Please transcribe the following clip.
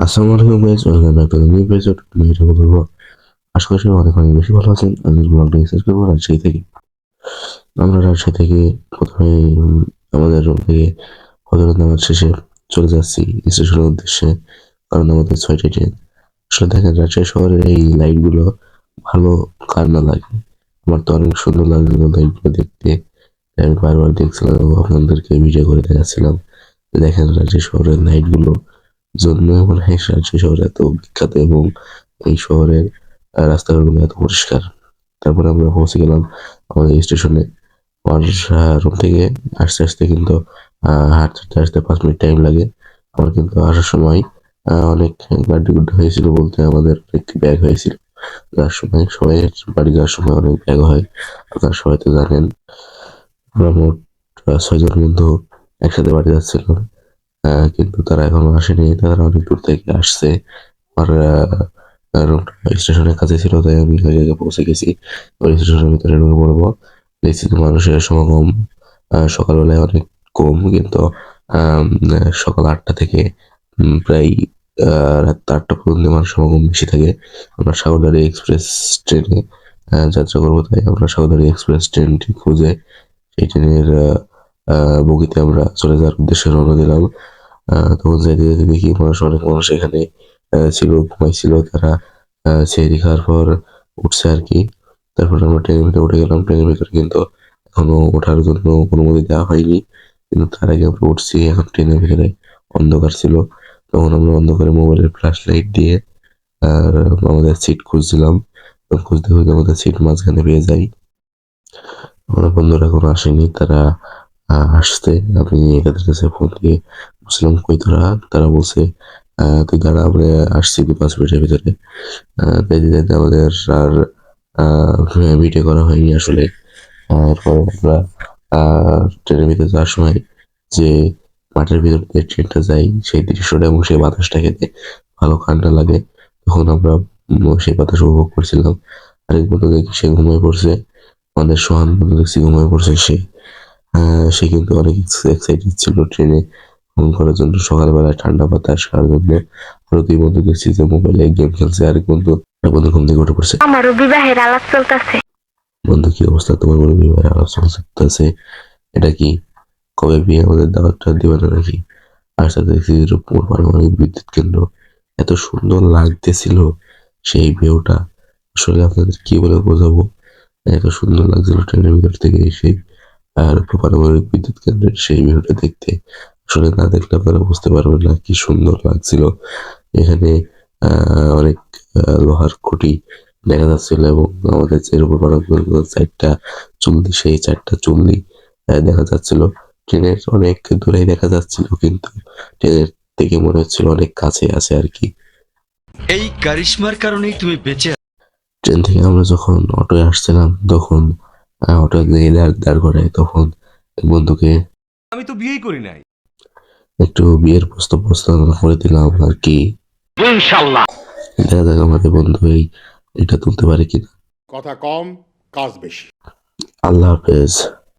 আসসালামু আলাইকুম guys, welcome back to the new episode. আমি এটা বলবো, আশা করি সবাই অনেক অনেক বেশি ভালো আছেন। আমি ব্লগটা স্টার্ট করবো রাজশাহী থেকে। আমরা রাজশাহী থেকে প্রথমে আমাদের রুম থেকে হজরত নামাজ শেষে চলে যাচ্ছি স্টেশনের উদ্দেশ্যে, কারণ আমাদের 6টা ট্রেন। আসলে দেখেন, রাজশাহী শহরের এই লাইটগুলো ভালো কার না লাগে। আমার তো অনেক সুন্দর লাগছিল লাইটগুলো দেখতে, তাই আমি বারবার দেখছিলাম এবং আপনাদেরকে ভিডিও করে দেখাচ্ছিলাম। দেখেন, রাজশাহী শহরের লাইটগুলো জন্য মনে হয় রাজশাহী শহর এত বিখ্যাত, এবং এই শহরের রাস্তাঘাটগুলো এত পরিষ্কার। তারপরে আমরা পৌঁছে গেলাম আমাদের স্টেশনে। আমার রুম থেকে আসতে আসতে কিন্তু হাঁটতে আসতে 5 মিনিট টাইম লাগে। আমার কিন্তু আসার সময় অনেক গাড্ডি গুড্ডি হয়েছিল, বলতে আমাদের অনেক ব্যাগ হয়েছিল। যাওয়ার সময় সবাই, বাড়ি যাওয়ার সময় অনেক ব্যাগ হয়, আপনারা সবাই তো জানেন। আমরা মোট 6 জন বন্ধু একসাথে বাড়ি যাচ্ছিলাম। কিন্তু তারা এখনো আসেনি, তারা অনেক দূর থেকে আসছে। আর রুমটা স্টেশনের কাছে ছিল, তাই আমি ওই জায়গায় পৌঁছে গেছি। ওই স্টেশনের ভিতরে ঢুকে পড়বো। দেখছি যে মানুষের সমাগম সকালবেলায় অনেক কম, কিন্তু সকাল 8টা থেকে প্রায় রাত 8টা পর্যন্ত মানুষের সমাগম বেশি থাকে। আমরা সাগরদাঁড়ি এক্সপ্রেস ট্রেনে যাত্রা করবো, তাই আমরা সাগরদাঁড়ি এক্সপ্রেস ট্রেনটি খুঁজে সেই ট্রেনের বগিতে আমরা চলে যাওয়ার উদ্দেশ্যে রওনা দিলাম। তখন যাইতে যাইতে দেখি অনেক মানুষ এখানে ছিল, ঘুমাইছিল। তারা সেহরি খাওয়ার পর উঠছে আর কি। তারপর আমরা ট্রেনের ভিতরে উঠে গেলাম। ট্রেনের ভিতরে কিন্তু এখনো ওঠার জন্য অনুমতি দেওয়া হয়নি, কিন্তু তার আগে আমরা উঠছি। এখন ট্রেনের ভিতরে অন্ধকার ছিল, তখন আমরা অন্ধকারে মোবাইলের ফ্ল্যাশ লাইট দিয়ে আর আমাদের সিট খুঁজছিলাম। খুঁজতে খুঁজতে আমাদের সিট মাঝখানে পেয়ে যাই। আমার বন্ধুরা এখনো আসেনি, তারা আসছে। আমি তাদের কাছে ফোন দিয়ে বলছিলাম, কই তোরা? তারা বলছে, তুই দাঁড়া, আমরা আসছি 2-5 মিনিটের ভিতরে। যাইতে যাইতে আমাদের আর ভিডিও করা হয়নি আসলে। এরপরে আমরা ট্রেনের ভিতরে যাওয়ার সময় যে মাঠের ভিতর দিয়ে ট্রেনটা যায়, সেই দৃশ্যটা এবং সেই বাতাসটা খেতে ভালো ঠান্ডা লাগে। তখন আমরা সেই বাতাস উপভোগ করছিলাম। আরেক বন্ধু দেখি সে ঘুমিয়ে পড়ছে। আমাদের সোহান বন্ধু দেখছি ঘুমিয়ে পড়ছে সে। সে কিন্তু অনেক এক্সাইটেড ছিল ট্রেনে ভ্রমণ করার জন্য, সকালবেলায় ঠান্ডা বাতাস খাওয়ার জন্য। আরো 2 বন্ধু দেখছি যে মোবাইলে গেম খেলছে। আরেক বন্ধু ঘুম থেকে উঠে পড়ছে। আমারও বিবাহের আলাপ চলতেছে। বন্ধু, কি অবস্থা তোমার? কোনো বিবাহের আলোচনা চলতেছে? এটা কি? কবে বিয়ে? আমাদের দাওয়াতটা দিবে না নাকি? আর সাথে দেখছি রূপপুর পারমাণবিক বিদ্যুৎ কেন্দ্র, এত সুন্দর লাগতেছিল সেই ভিউটা। আসলে আপনাদের কি বলে বোঝাবো, এত সুন্দর লাগছিল ট্রেনের ভিতর থেকে সেই রূপপুর পারমাণবিক বিদ্যুৎ কেন্দ্রের সেই ভিউটা দেখতে। আসলে না দেখলে আপনারা বুঝতে পারবেন না কি সুন্দর লাগছিল। এখানে অনেক লোহার খুঁটি দেখা যাচ্ছিল, এবং আমাদের যে রূপপুর পারমাণবিক 4টা চুল্লি, সেই 4টা চুল্লি দেখা যাচ্ছিল। ট্রেনের অনেক দূরেই দেখা যাচ্ছিল, কিন্তু ট্রেনের থেকে মনে হচ্ছিল অনেক কাছে আছে আর কি। এই কারিশমার কারণেই তুমি বেঁচে ট্রেন থেকে আমরা যখন অটোয় আসছিলাম, তখন অটো দিয়ে দাঁড় করায়, তখন এক বন্ধুকে আমি তো বিয়েই করি নাই। একটু বিয়ের প্রস্তাবনা করে দিলাম আর কি। ইনশাআল্লাহ। দেখা যাক আমাদের বন্ধু এটা তুলতে পারে কিনা। কথা কম, কাজ বেশি। আল্লাহ হাফেজ।